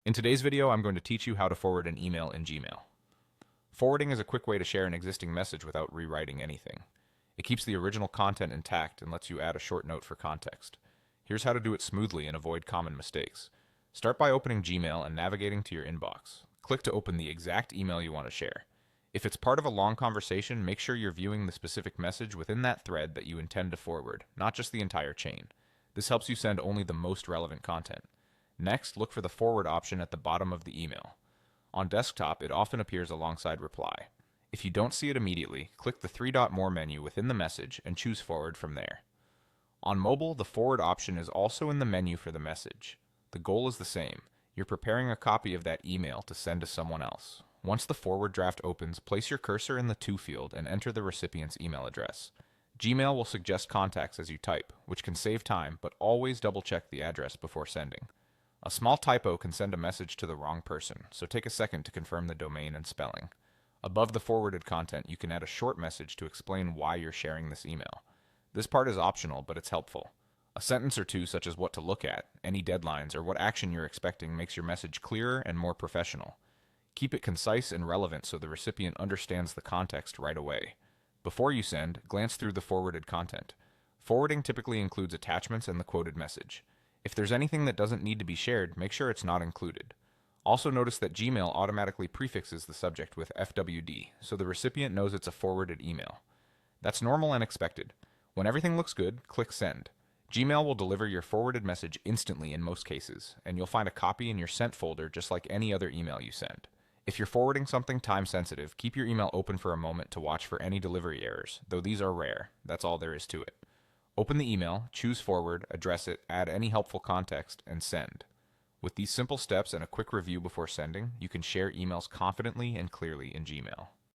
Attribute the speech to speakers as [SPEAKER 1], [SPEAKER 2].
[SPEAKER 1] In today's video, I'm going to teach you how to forward an email in Gmail. Forwarding is a quick way to share an existing message without rewriting anything. It keeps the original content intact and lets you add a short note for context. Here's how to do it smoothly and avoid common mistakes. Start by opening Gmail and navigating to your inbox. Click to open the exact email you want to share. If it's part of a long conversation, make sure you're viewing the specific message within that thread that you intend to forward, not just the entire chain. This helps you send only the most relevant content. Next, look for the forward option at the bottom of the email. On desktop, it often appears alongside reply. If you don't see it immediately, click the three-dot more menu within the message and choose forward from there. On mobile, the forward option is also in the menu for the message. The goal is the same. You're preparing a copy of that email to send to someone else. Once the forward draft opens, place your cursor in the To field and enter the recipient's email address. Gmail will suggest contacts as you type, which can save time, but always double-check the address before sending. A small typo can send a message to the wrong person, so take a second to confirm the domain and spelling. Above the forwarded content, you can add a short message to explain why you're sharing this email. This part is optional, but it's helpful. A sentence or two, such as what to look at, any deadlines, or what action you're expecting, makes your message clearer and more professional. Keep it concise and relevant so the recipient understands the context right away. Before you send, glance through the forwarded content. Forwarding typically includes attachments and the quoted message. If there's anything that doesn't need to be shared, make sure it's not included. Also notice that Gmail automatically prefixes the subject with FWD, so the recipient knows it's a forwarded email. That's normal and expected. When everything looks good, click Send. Gmail will deliver your forwarded message instantly in most cases, and you'll find a copy in your Sent folder just like any other email you send. If you're forwarding something time-sensitive, keep your email open for a moment to watch for any delivery errors, though these are rare. That's all there is to it. Open the email, choose forward, address it, add any helpful context, and send. With these simple steps and a quick review before sending, you can share emails confidently and clearly in Gmail.